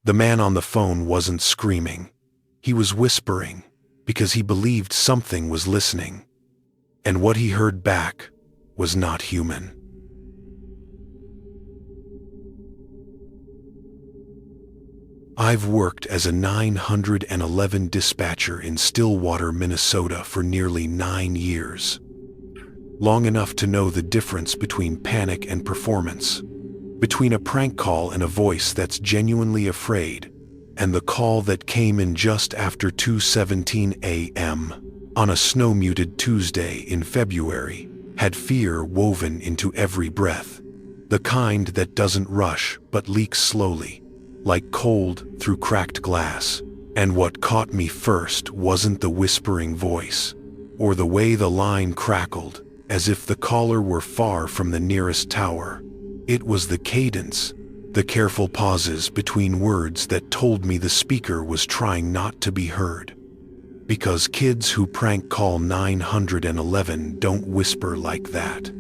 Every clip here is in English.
The man on the phone wasn't screaming. He was whispering, because he believed something was listening. And what he heard back was not human. I've worked as a 911 dispatcher in Stillwater, Minnesota for nearly 9 years. Long enough to know the difference between panic and performance, between a prank call and a voice that's genuinely afraid, and the call that came in just after 2:17 a.m. on a snow-muted Tuesday in February had fear woven into every breath, the kind that doesn't rush but leaks slowly, like cold through cracked glass. And what caught me first wasn't the whispering voice, or the way the line crackled, as if the caller were far from the nearest tower. It was the cadence, the careful pauses between words that told me the speaker was trying not to be heard. Because kids who prank call 911 don't whisper like that.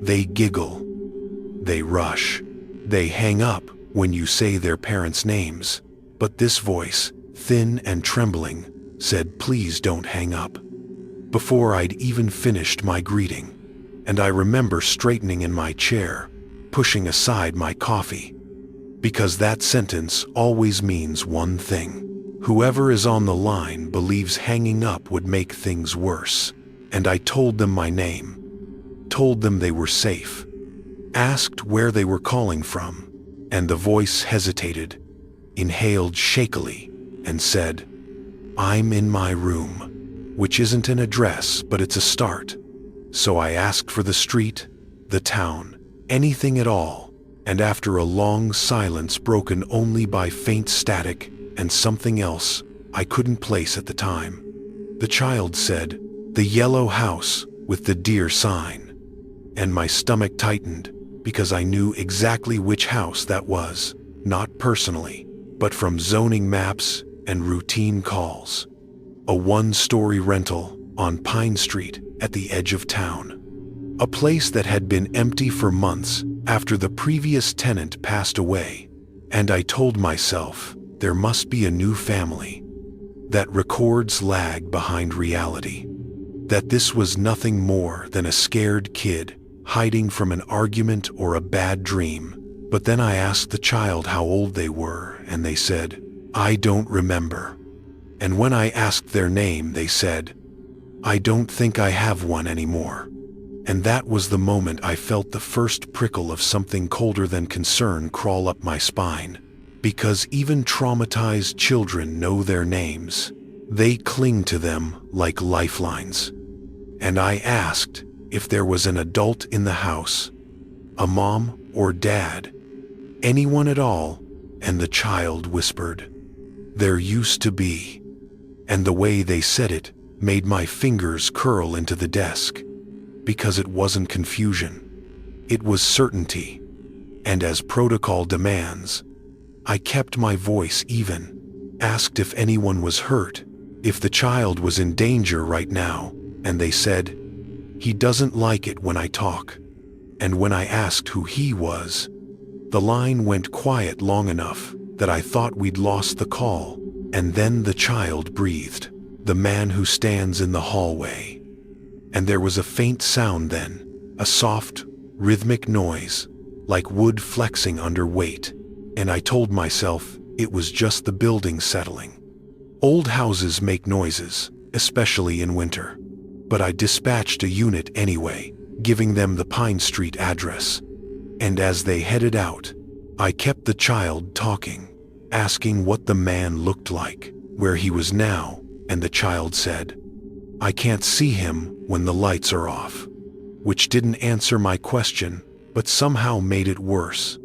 They giggle. They rush. They hang up when you say their parents' names. But this voice, thin and trembling, said, "Please don't hang up," before I'd even finished my greeting. And I remember straightening in my chair, pushing aside my coffee. Because that sentence always means one thing. Whoever is on the line believes hanging up would make things worse. And I told them my name, told them they were safe, asked where they were calling from, and the voice hesitated, inhaled shakily, and said, "I'm in my room," which isn't an address, but it's a start. So I asked for the street, the town, anything at all, and after a long silence broken only by faint static and something else I couldn't place at the time, the child said, "The yellow house with the deer sign." And my stomach tightened, because I knew exactly which house that was, not personally, but from zoning maps and routine calls. A one-story rental on Pine Street at the edge of town. A place that had been empty for months after the previous tenant passed away. And I told myself, there must be a new family. That records lag behind reality. That this was nothing more than a scared kid hiding from an argument or a bad dream. But then I asked the child how old they were, and they said, "I don't remember." And when I asked their name, they said, "I don't think I have one anymore." And that was the moment I felt the first prickle of something colder than concern crawl up my spine. Because even traumatized children know their names. They cling to them like lifelines. And I asked if there was an adult in the house, a mom or dad, anyone at all, and the child whispered, "There used to be." And the way they said it made my fingers curl into the desk. Because it wasn't confusion. It was certainty. And as protocol demands, I kept my voice even, asked if anyone was hurt, if the child was in danger right now, and they said, "He doesn't like it when I talk." And when I asked who he was, the line went quiet long enough that I thought we'd lost the call, and then the child breathed, "The man who stands in the hallway." And there was a faint sound then, a soft, rhythmic noise, like wood flexing under weight, and I told myself it was just the building settling. Old houses make noises, especially in winter. But I dispatched a unit anyway, giving them the Pine Street address. And as they headed out, I kept the child talking, asking what the man looked like, where he was now, and the child said, "I can't see him when the lights are off," which didn't answer my question, but somehow made it worse.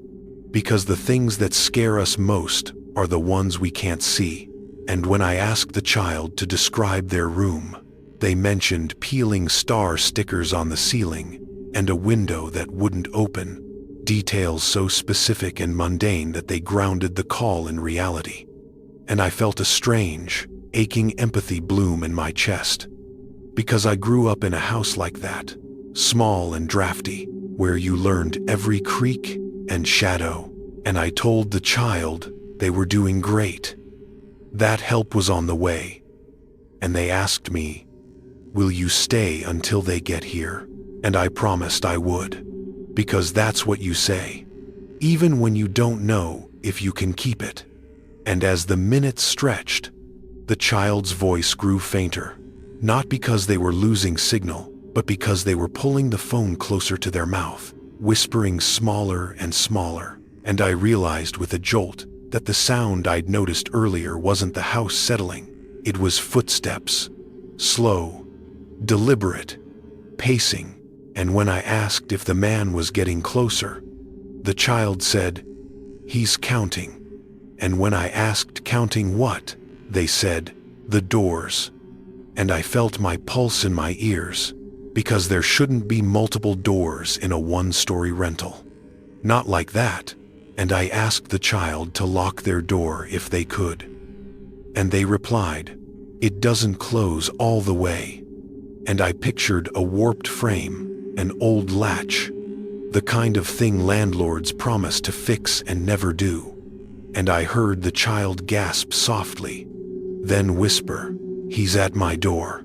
Because the things that scare us most are the ones we can't see. And when I asked the child to describe their room, they mentioned peeling star stickers on the ceiling and a window that wouldn't open, details so specific and mundane that they grounded the call in reality. And I felt a strange, aching empathy bloom in my chest. Because I grew up in a house like that, small and drafty, where you learned every creak and shadow. And I told the child, They were doing great. That help was on the way. And they asked me, "Will you stay until they get here?" And I promised I would. Because that's what you say, even when you don't know if you can keep it. And as the minutes stretched, the child's voice grew fainter, not because they were losing signal, but because they were pulling the phone closer to their mouth, whispering smaller and smaller. And I realized with a jolt that the sound I'd noticed earlier wasn't the house settling. It was footsteps, slow, deliberate, pacing. And when I asked if the man was getting closer, the child said, "He's counting." And when I asked counting what, they said, "The doors." And I felt my pulse in my ears, because there shouldn't be multiple doors in a one-story rental. Not like that. And I asked the child to lock their door if they could. And they replied, "It doesn't close all the way." And I pictured a warped frame, an old latch, the kind of thing landlords promise to fix and never do. And I heard the child gasp softly, then whisper, "He's at my door."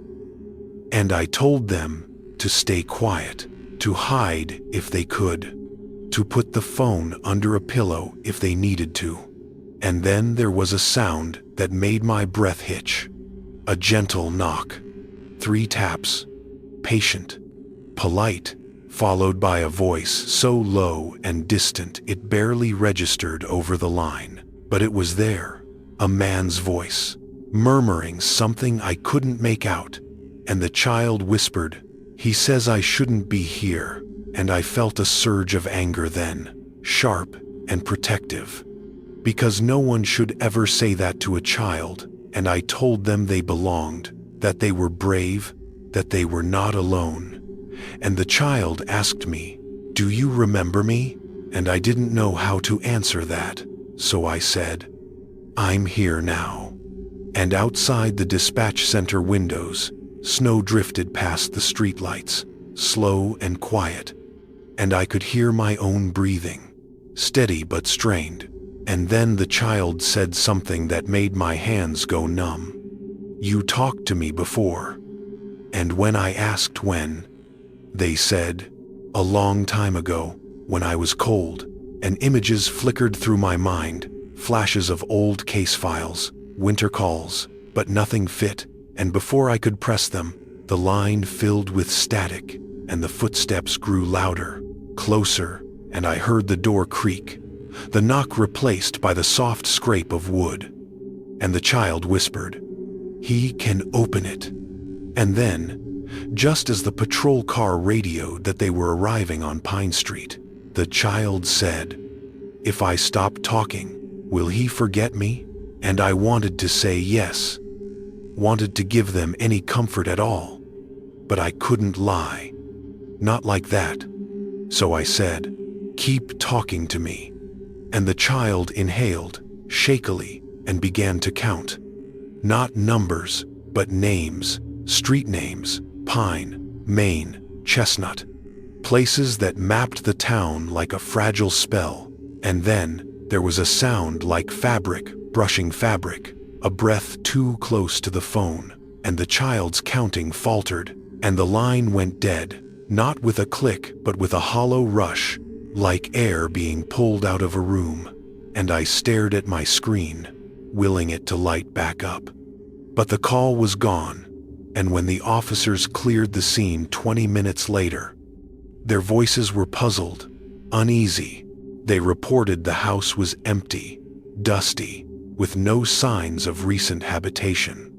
And I told them to stay quiet, to hide if they could, to put the phone under a pillow if they needed to. And then there was a sound that made my breath hitch. A gentle knock. 3 taps. Patient. Polite, followed by a voice so low and distant it barely registered over the line. But it was there, a man's voice, murmuring something I couldn't make out. And the child whispered, "He says I shouldn't be here." And I felt a surge of anger then, sharp and protective. Because no one should ever say that to a child. And I told them they belonged, that they were brave, that they were not alone. And the child asked me, "Do you remember me?" And I didn't know how to answer that, so I said, "I'm here now." And outside the dispatch center windows, snow drifted past the streetlights, slow and quiet. And I could hear my own breathing, steady but strained. And then the child said something that made my hands go numb. "You talked to me before." And when I asked when, they said, "A long time ago, when I was cold." And images flickered through my mind, flashes of old case files, winter calls, but nothing fit. And before I could press them, the line filled with static, and the footsteps grew louder, closer, and I heard the door creak, the knock replaced by the soft scrape of wood. And the child whispered, "He can open it." And then, just as the patrol car radioed that they were arriving on Pine Street, the child said, "If I stop talking, will he forget me?" And I wanted to say yes, wanted to give them any comfort at all, but I couldn't lie. Not like that. So I said, "Keep talking to me." And the child inhaled, shakily, and began to count. Not numbers, but names, street names, Pine, Maine, Chestnut. Places that mapped the town like a fragile spell. And then, there was a sound like fabric, brushing fabric, a breath too close to the phone, and the child's counting faltered, and the line went dead, not with a click but with a hollow rush, like air being pulled out of a room. And I stared at my screen, willing it to light back up. But the call was gone, and when the officers cleared the scene 20 minutes later, their voices were puzzled, uneasy. They reported the house was empty, dusty, with no signs of recent habitation.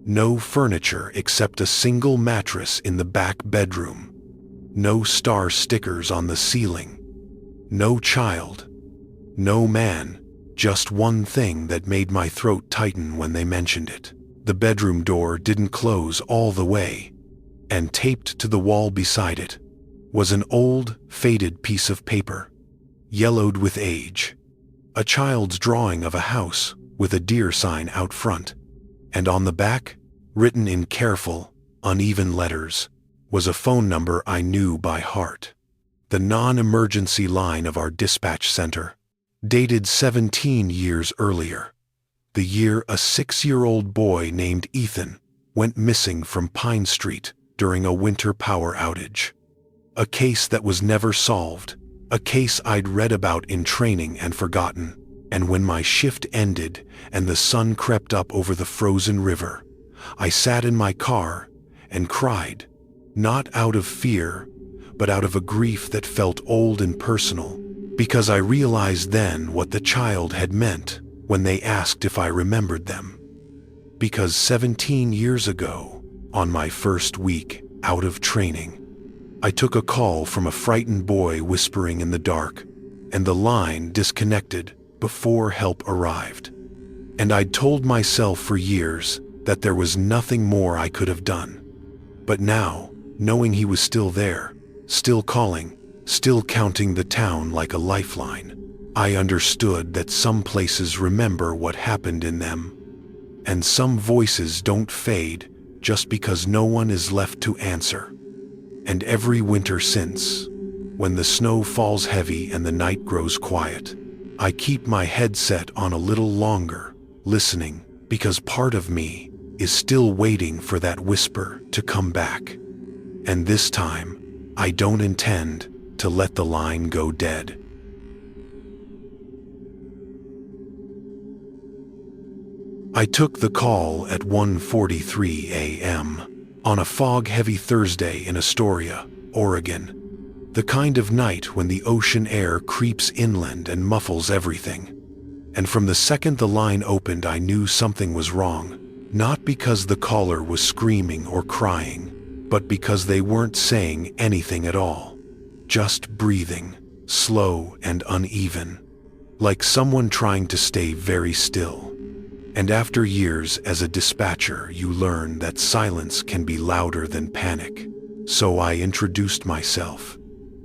No furniture except a single mattress in the back bedroom. No star stickers on the ceiling. No child. No man. Just one thing that made my throat tighten when they mentioned it. The bedroom door didn't close all the way, and taped to the wall beside it was an old, faded piece of paper, yellowed with age. A child's drawing of a house with a deer sign out front. And on the back, written in careful, uneven letters, was a phone number I knew by heart. The non-emergency line of our dispatch center. dated 17 years earlier, the year a 6-year-old boy named Ethan went missing from Pine Street during a winter power outage. A case that was never solved, a case I'd read about in training and forgotten. And when my shift ended and the sun crept up over the frozen river, I sat in my car and cried, not out of fear, but out of a grief that felt old and personal, because I realized then what the child had meant when they asked if I remembered them. Because 17 years ago, on my first week out of training, I took a call from a frightened boy whispering in the dark, and the line disconnected before help arrived. And I'd told myself for years that there was nothing more I could have done. But now, knowing he was still there, still calling, still counting the town like a lifeline, I understood that some places remember what happened in them, and some voices don't fade just because no one is left to answer. And every winter since, when the snow falls heavy and the night grows quiet, I keep my headset on a little longer, listening, because part of me is still waiting for that whisper to come back. And this time, I don't intend to let the line go dead. I took the call at 1:43 a.m. on a fog-heavy Thursday in Astoria, Oregon. The kind of night when the ocean air creeps inland and muffles everything. And from the second the line opened, I knew something was wrong, not because the caller was screaming or crying, but because they weren't saying anything at all. Just breathing, slow and uneven, like someone trying to stay very still. And after years as a dispatcher, you learn that silence can be louder than panic. So I introduced myself,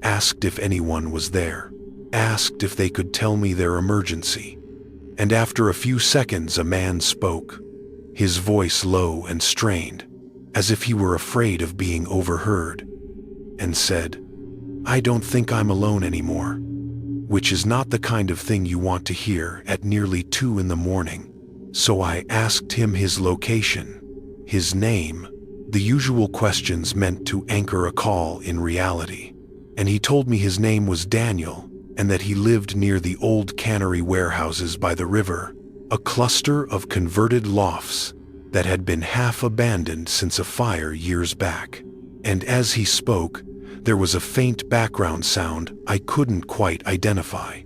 asked if anyone was there, asked if they could tell me their emergency. And after a few seconds, a man spoke, his voice low and strained, as if he were afraid of being overheard, and said, "I don't think I'm alone anymore," which is not the kind of thing you want to hear at nearly 2 a.m. So I asked him his location, his name, the usual questions meant to anchor a call in reality. And he told me his name was Daniel, and that he lived near the old cannery warehouses by the river, a cluster of converted lofts that had been half abandoned since a fire years back. And as he spoke, there was a faint background sound I couldn't quite identify.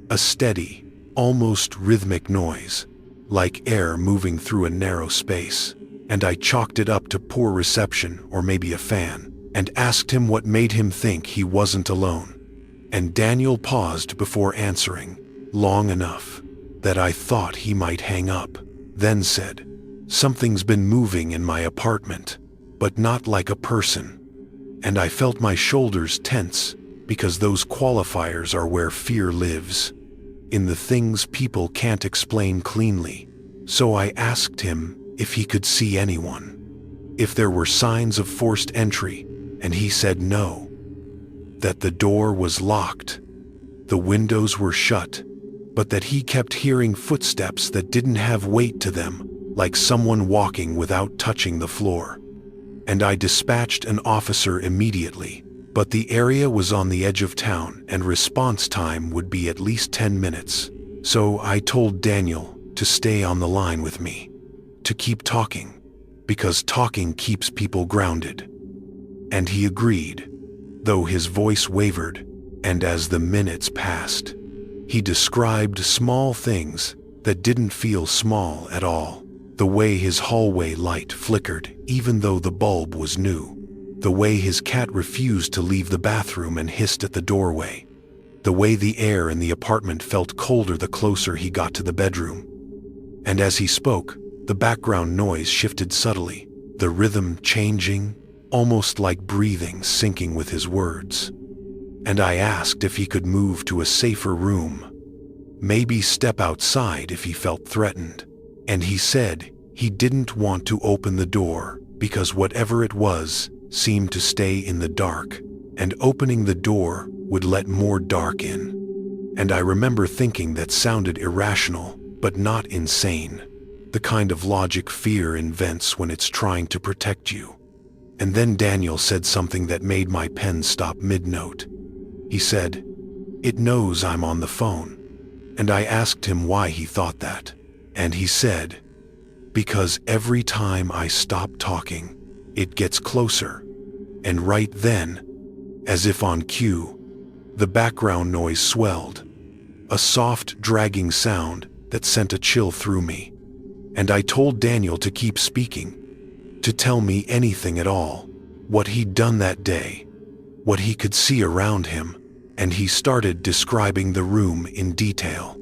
A steady, almost rhythmic noise, like air moving through a narrow space, and I chalked it up to poor reception or maybe a fan, and asked him what made him think he wasn't alone. And Daniel paused before answering, long enough that I thought he might hang up, then said, "Something's been moving in my apartment, but not like a person." And I felt my shoulders tense, because those qualifiers are where fear lives, in the things people can't explain cleanly. So I asked him if he could see anyone, if there were signs of forced entry, and he said no, that the door was locked, the windows were shut, but that he kept hearing footsteps that didn't have weight to them, like someone walking without touching the floor. And I dispatched an officer immediately, but the area was on the edge of town and response time would be at least 10 minutes. So I told Daniel to stay on the line with me, to keep talking, because talking keeps people grounded. And he agreed, though his voice wavered, and as the minutes passed, he described small things that didn't feel small at all. The way his hallway light flickered even though the bulb was new. The way his cat refused to leave the bathroom and hissed at the doorway. The way the air in the apartment felt colder the closer he got to the bedroom. And as he spoke, the background noise shifted subtly, the rhythm changing, almost like breathing syncing with his words. And I asked if he could move to a safer room, maybe step outside if he felt threatened. And he said he didn't want to open the door because whatever it was seemed to stay in the dark, and opening the door would let more dark in. And I remember thinking that sounded irrational, but not insane. The kind of logic fear invents when it's trying to protect you. And then Daniel said something that made my pen stop mid-note. He said, "It knows I'm on the phone." And I asked him why he thought that. And he said, "Because every time I stop talking, it gets closer." And right then, as if on cue, the background noise swelled. A soft, dragging sound that sent a chill through me. And I told Daniel to keep speaking, to tell me anything at all, what he'd done that day, what he could see around him, and he started describing the room in detail.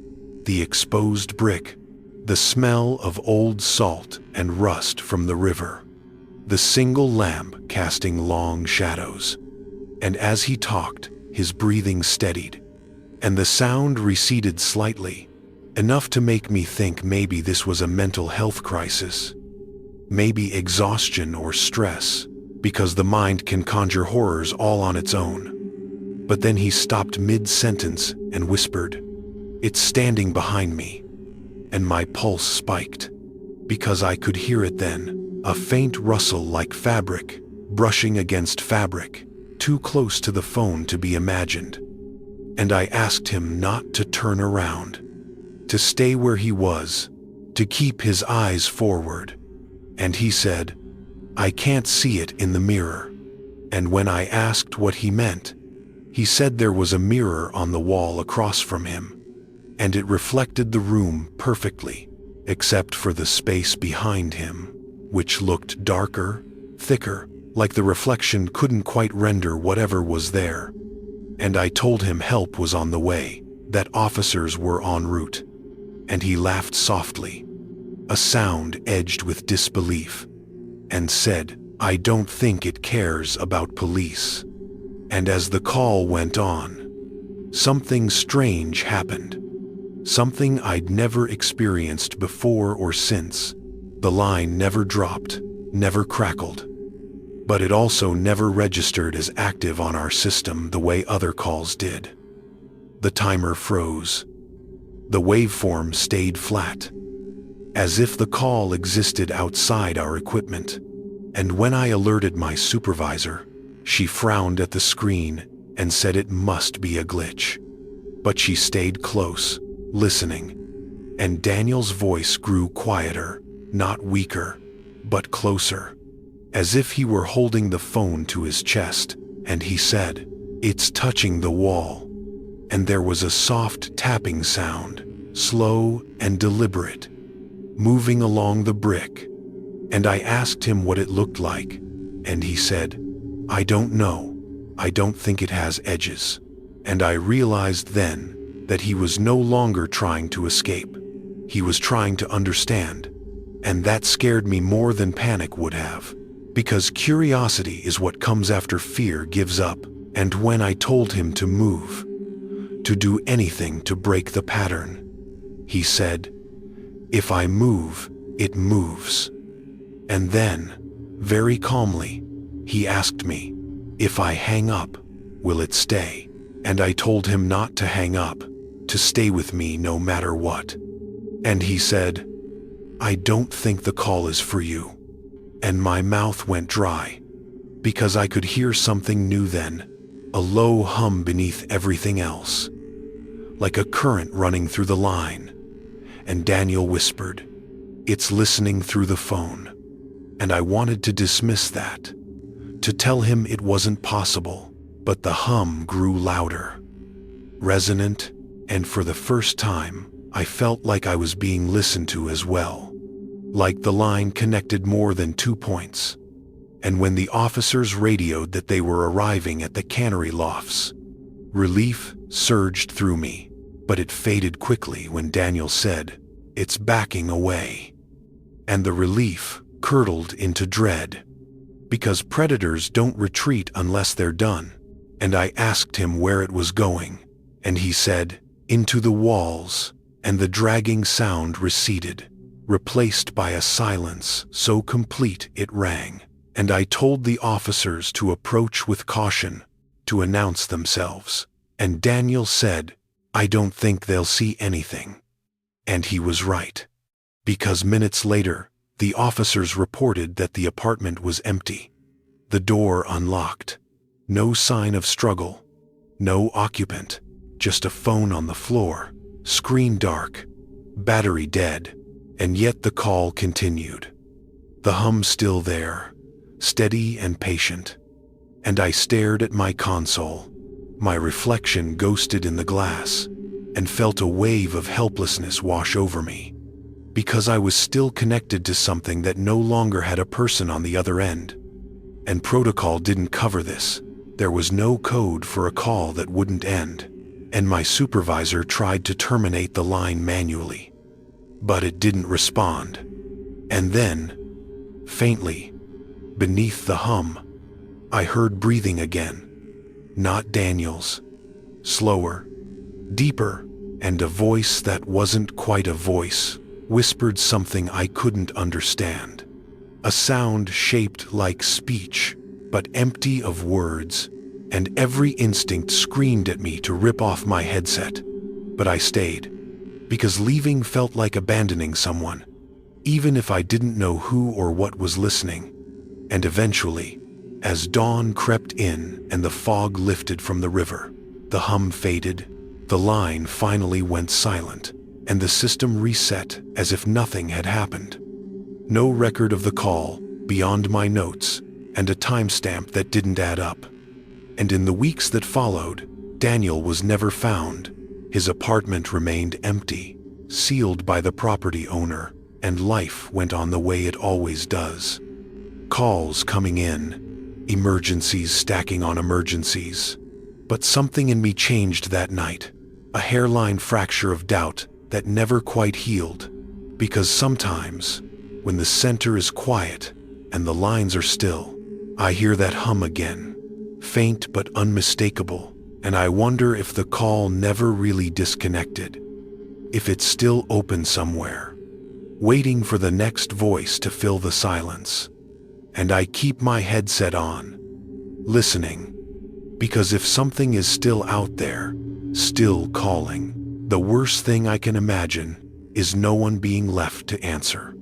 The exposed brick, the smell of old salt and rust from the river, the single lamp casting long shadows. And as he talked, his breathing steadied, and the sound receded slightly, enough to make me think maybe this was a mental health crisis. Maybe exhaustion or stress, because the mind can conjure horrors all on its own. But then he stopped mid-sentence and whispered, "It's standing behind me." And my pulse spiked, because I could hear it then, a faint rustle like fabric, brushing against fabric, too close to the phone to be imagined. And I asked him not to turn around, to stay where he was, to keep his eyes forward. And he said, "I can't see it in the mirror." And when I asked what he meant, he said there was a mirror on the wall across from him, and it reflected the room perfectly, except for the space behind him, which looked darker, thicker, like the reflection couldn't quite render whatever was there. And I told him help was on the way, that officers were en route. And he laughed softly, a sound edged with disbelief, and said, "I don't think it cares about police." And as the call went on, something strange happened. Something I'd never experienced before or since. The line never dropped, never crackled. But it also never registered as active on our system the way other calls did. The timer froze. The waveform stayed flat, as if the call existed outside our equipment. And when I alerted my supervisor, she frowned at the screen and said it must be a glitch. But she stayed close, listening. And Daniel's voice grew quieter, not weaker, but closer, as if he were holding the phone to his chest, and he said, "It's touching the wall." And there was a soft tapping sound, slow and deliberate, moving along the brick. And I asked him what it looked like, and he said, "I don't know. I don't think it has edges." And I realized then that he was no longer trying to escape. He was trying to understand. And that scared me more than panic would have, because curiosity is what comes after fear gives up. And when I told him to move, to do anything to break the pattern, he said, "If I move, it moves." And then, very calmly, he asked me, "If I hang up, will it stay?" And I told him not to hang up, to stay with me no matter what. And he said, "I don't think the call is for you." And my mouth went dry, because I could hear something new then, a low hum beneath everything else, like a current running through the line. And Daniel whispered, "It's listening through the phone." And I wanted to dismiss that, to tell him it wasn't possible, but the hum grew louder, resonant, and for the first time, I felt like I was being listened to as well, like the line connected more than 2 points. And when the officers radioed that they were arriving at the cannery lofts, relief surged through me, but it faded quickly when Daniel said, "It's backing away." And the relief curdled into dread, because predators don't retreat unless they're done. And I asked him where it was going, and he said, "Into the walls," and the dragging sound receded, replaced by a silence so complete it rang. And I told the officers to approach with caution, to announce themselves. And Daniel said, I don't think they'll see anything. And he was right. Because minutes later, the officers reported that the apartment was empty. The door unlocked. No sign of struggle. No occupant. Just a phone on the floor. Screen dark. Battery dead. And yet the call continued. The hum still there. Steady and patient. And I stared at my console. My reflection ghosted in the glass, and felt a wave of helplessness wash over me. Because I was still connected to something that no longer had a person on the other end. And protocol didn't cover this. There was no code for a call that wouldn't end. And my supervisor tried to terminate the line manually. But it didn't respond. And then, faintly, beneath the hum, I heard breathing again. Not Daniel's. Slower, deeper, and a voice that wasn't quite a voice whispered something I couldn't understand. A sound shaped like speech, but empty of words, and every instinct screamed at me to rip off my headset. But I stayed, because leaving felt like abandoning someone, even if I didn't know who or what was listening. And eventually, as dawn crept in and the fog lifted from the river, the hum faded, the line finally went silent, and the system reset as if nothing had happened. No record of the call, beyond my notes, and a timestamp that didn't add up. And in the weeks that followed, Daniel was never found. His apartment remained empty, sealed by the property owner, and life went on the way it always does. Calls coming in, emergencies stacking on emergencies. But something in me changed that night, a hairline fracture of doubt that never quite healed. Because sometimes, when the center is quiet and the lines are still, I hear that hum again, faint but unmistakable, and I wonder if the call never really disconnected, if it's still open somewhere, waiting for the next voice to fill the silence. And I keep my headset on, listening, because if something is still out there, still calling, the worst thing I can imagine is no one being left to answer.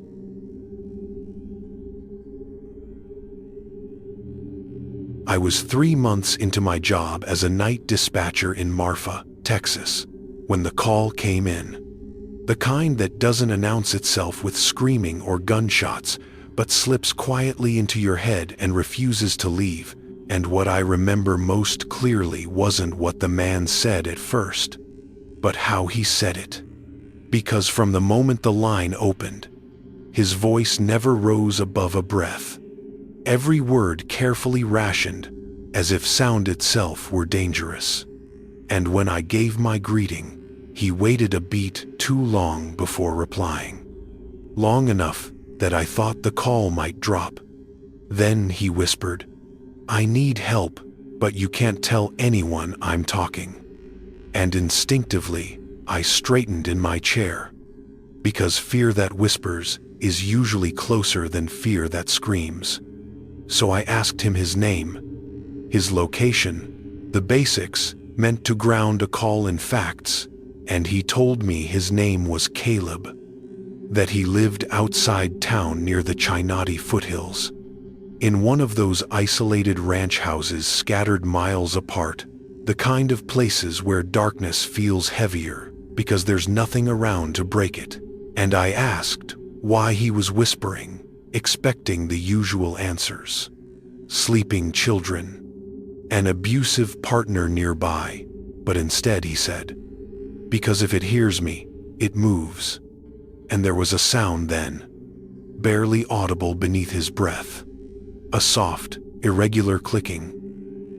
I was 3 months into my job as a night dispatcher in Marfa, Texas, when the call came in. The kind that doesn't announce itself with screaming or gunshots, but slips quietly into your head and refuses to leave. And what I remember most clearly wasn't what the man said at first, but how he said it. Because from the moment the line opened, his voice never rose above a breath. Every word carefully rationed, as if sound itself were dangerous. And when I gave my greeting, he waited a beat too long before replying. Long enough that I thought the call might drop. Then he whispered, "I need help, but you can't tell anyone I'm talking." And instinctively, I straightened in my chair. Because fear that whispers is usually closer than fear that screams. So I asked him his name, his location, the basics meant to ground a call in facts, and he told me his name was Caleb, that he lived outside town near the Chinati foothills, in one of those isolated ranch houses scattered miles apart, the kind of places where darkness feels heavier because there's nothing around to break it. And I asked why he was whispering, expecting the usual answers. Sleeping children, an abusive partner nearby, but instead he said, "Because if it hears me, it moves." And there was a sound then, barely audible beneath his breath. A soft, irregular clicking,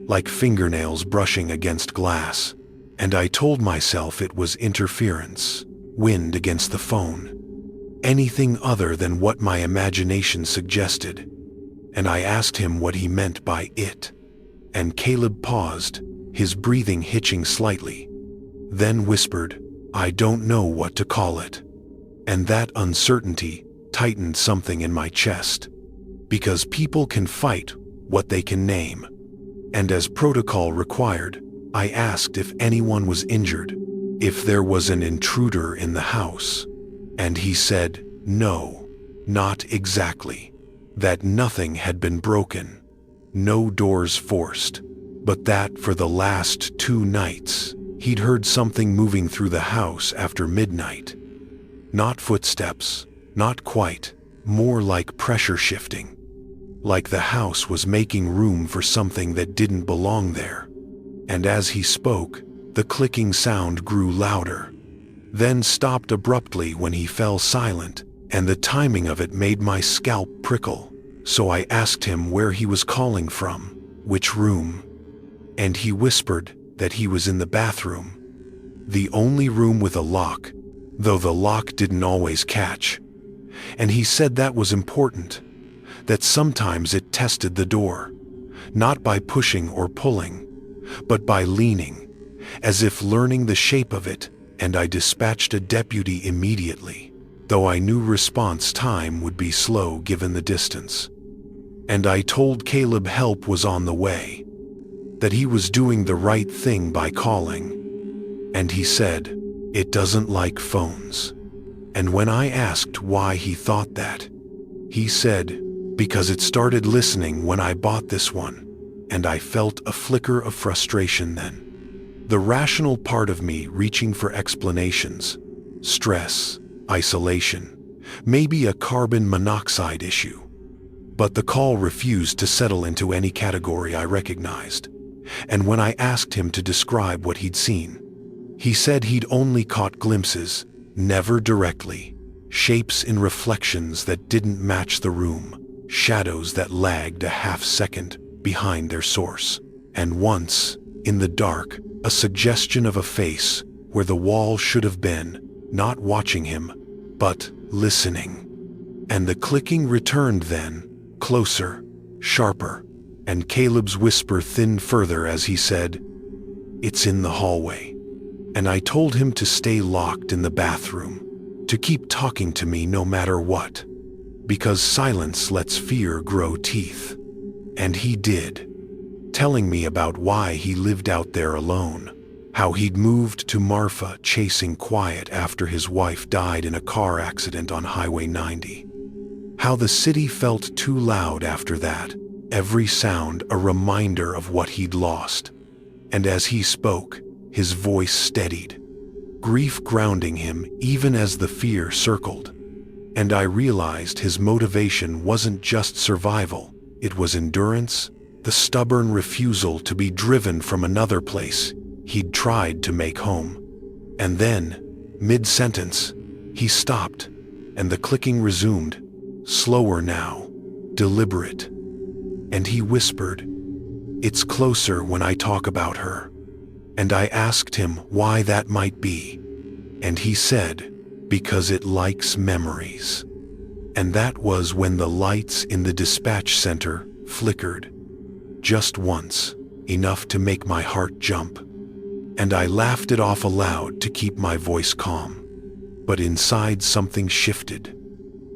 like fingernails brushing against glass. And I told myself it was interference, wind against the phone. Anything other than what my imagination suggested. And I asked him what he meant by it. And Caleb paused, his breathing hitching slightly. Then whispered, "I don't know what to call it." And that uncertainty tightened something in my chest. Because people can fight what they can name. And as protocol required, I asked if anyone was injured, if there was an intruder in the house. And he said, no, not exactly. That nothing had been broken, no doors forced, but that for the last 2 nights, he'd heard something moving through the house after midnight. Not footsteps, not quite, more like pressure shifting. Like the house was making room for something that didn't belong there. And as he spoke, the clicking sound grew louder, then stopped abruptly when he fell silent, and the timing of it made my scalp prickle. So I asked him where he was calling from, which room. And he whispered that he was in the bathroom. The only room with a lock, though the lock didn't always catch. And he said that was important, that sometimes it tested the door, not by pushing or pulling, but by leaning, as if learning the shape of it, and I dispatched a deputy immediately, though I knew response time would be slow given the distance. And I told Caleb help was on the way, that he was doing the right thing by calling. And he said, it doesn't like phones. And when I asked why he thought that, he said, because it started listening when I bought this one, and I felt a flicker of frustration then. The rational part of me reaching for explanations, stress, isolation, maybe a carbon monoxide issue. But the call refused to settle into any category I recognized. And when I asked him to describe what he'd seen, he said he'd only caught glimpses, never directly, shapes in reflections that didn't match the room, shadows that lagged a half second behind their source. And once, in the dark, a suggestion of a face where the wall should have been, not watching him, but listening. And the clicking returned then, closer, sharper, and Caleb's whisper thinned further as he said, it's in the hallway. And I told him to stay locked in the bathroom, to keep talking to me no matter what, because silence lets fear grow teeth. And he did, telling me about why he lived out there alone, how he'd moved to Marfa chasing quiet after his wife died in a car accident on Highway 90. How the city felt too loud after that, every sound a reminder of what he'd lost. And as he spoke, his voice steadied, grief grounding him even as the fear circled. And I realized his motivation wasn't just survival, it was endurance, the stubborn refusal to be driven from another place he'd tried to make home. And then, mid-sentence, he stopped, and the clicking resumed, slower now, deliberate. And he whispered, it's closer when I talk about her. And I asked him why that might be. And he said, because it likes memories. And that was when the lights in the dispatch center flickered. Just once, enough to make my heart jump. And I laughed it off aloud to keep my voice calm. But inside something shifted.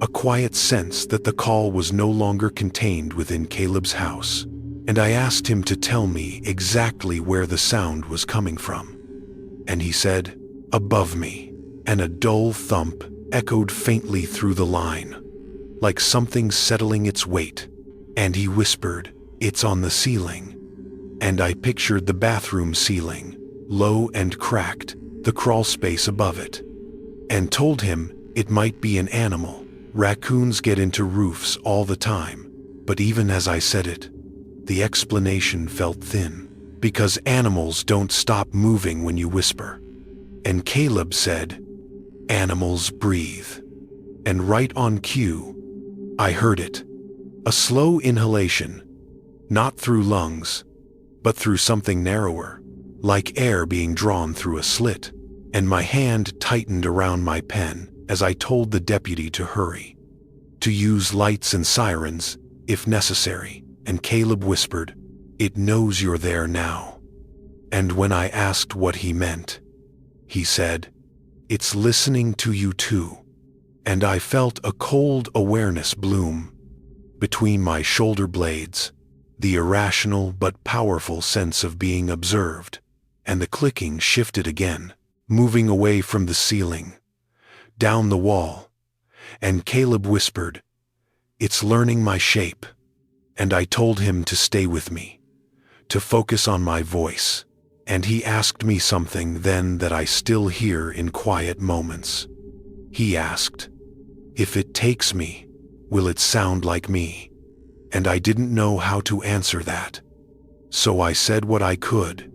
A quiet sense that the call was no longer contained within Caleb's house. And I asked him to tell me exactly where the sound was coming from. And he said, above me. And a dull thump echoed faintly through the line, like something settling its weight. And he whispered, it's on the ceiling. And I pictured the bathroom ceiling, low and cracked, the crawl space above it. And told him it might be an animal. Raccoons get into roofs all the time. But even as I said it, the explanation felt thin, because animals don't stop moving when you whisper. And Caleb said, animals breathe. And right on cue, I heard it. A slow inhalation, not through lungs, but through something narrower, like air being drawn through a slit. And my hand tightened around my pen as I told the deputy to hurry, to use lights and sirens, if necessary. And Caleb whispered, it knows you're there now. And when I asked what he meant, he said, it's listening to you too. And I felt a cold awareness bloom between my shoulder blades, the irrational but powerful sense of being observed, and the clicking shifted again, moving away from the ceiling, down the wall, and Caleb whispered, "It's learning my shape." And I told him to stay with me, to focus on my voice. And he asked me something then that I still hear in quiet moments. He asked, "If it takes me, will it sound like me?" And I didn't know how to answer that. So I said what I could.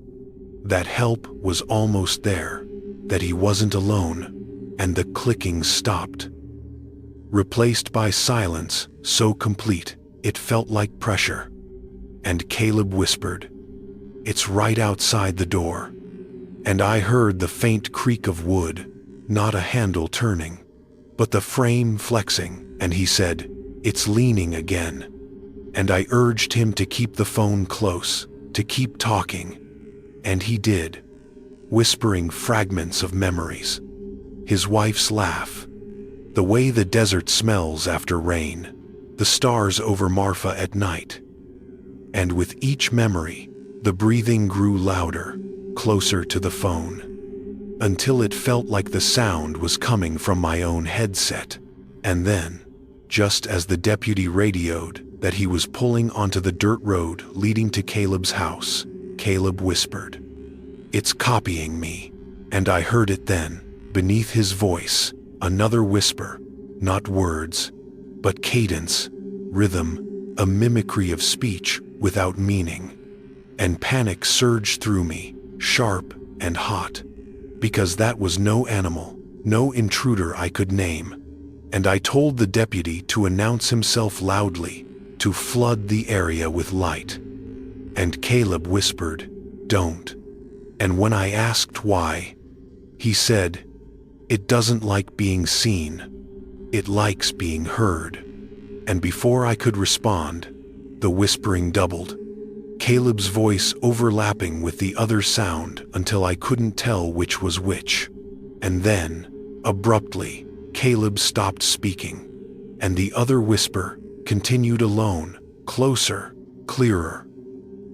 That help was almost there, that he wasn't alone, and the clicking stopped. Replaced by silence, so complete, it felt like pressure. And Caleb whispered, "It's right outside the door." And I heard the faint creak of wood, not a handle turning, but the frame flexing, and he said, "It's leaning again." And I urged him to keep the phone close, to keep talking. And he did, whispering fragments of memories. His wife's laugh, the way the desert smells after rain, the stars over Marfa at night. And with each memory, the breathing grew louder, closer to the phone, until it felt like the sound was coming from my own headset. And then, just as the deputy radioed that he was pulling onto the dirt road leading to Caleb's house, Caleb whispered, "It's copying me." And I heard it then, beneath his voice, another whisper, not words, but cadence, rhythm, a mimicry of speech without meaning. And panic surged through me, sharp and hot, because that was no animal, no intruder I could name. And I told the deputy to announce himself loudly, to flood the area with light. And Caleb whispered, "Don't." And when I asked why, he said, "It doesn't like being seen. It likes being heard." And before I could respond, the whispering doubled, Caleb's voice overlapping with the other sound until I couldn't tell which was which. And then, abruptly, Caleb stopped speaking, and the other whisper continued alone, closer, clearer.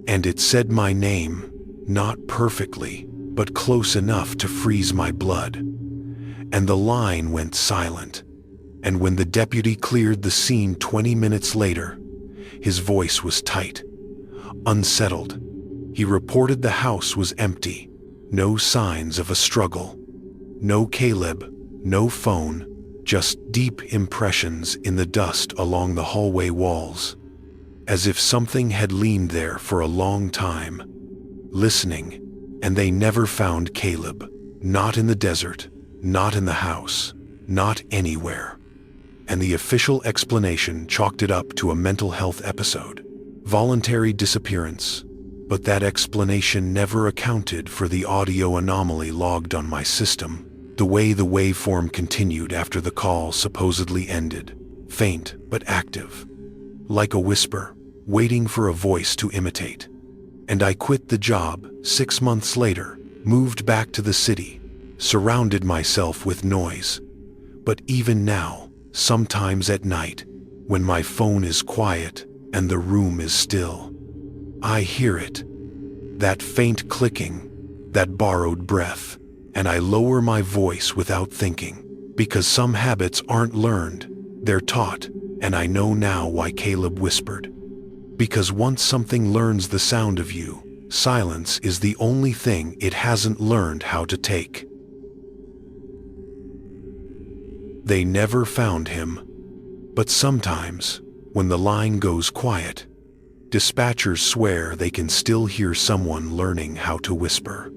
And it said my name, not perfectly, but close enough to freeze my blood. And the line went silent. And when the deputy cleared the scene 20 minutes later, his voice was tight, unsettled. He reported the house was empty, no signs of a struggle. No Caleb, no phone, just deep impressions in the dust along the hallway walls, as if something had leaned there for a long time, listening, and they never found Caleb, not in the desert, not in the house, not anywhere. And the official explanation chalked it up to a mental health episode, voluntary disappearance. But that explanation never accounted for the audio anomaly logged on my system, the way the waveform continued after the call supposedly ended, faint but active, like a whisper, waiting for a voice to imitate. And I quit the job 6 months later, moved back to the city, surrounded myself with noise. But even now, sometimes at night, when my phone is quiet and the room is still, I hear it, that faint clicking, that borrowed breath, and I lower my voice without thinking, because some habits aren't learned, they're taught, and I know now why Caleb whispered. Because once something learns the sound of you, silence is the only thing it hasn't learned how to take. They never found him, but sometimes, when the line goes quiet, dispatchers swear they can still hear someone learning how to whisper.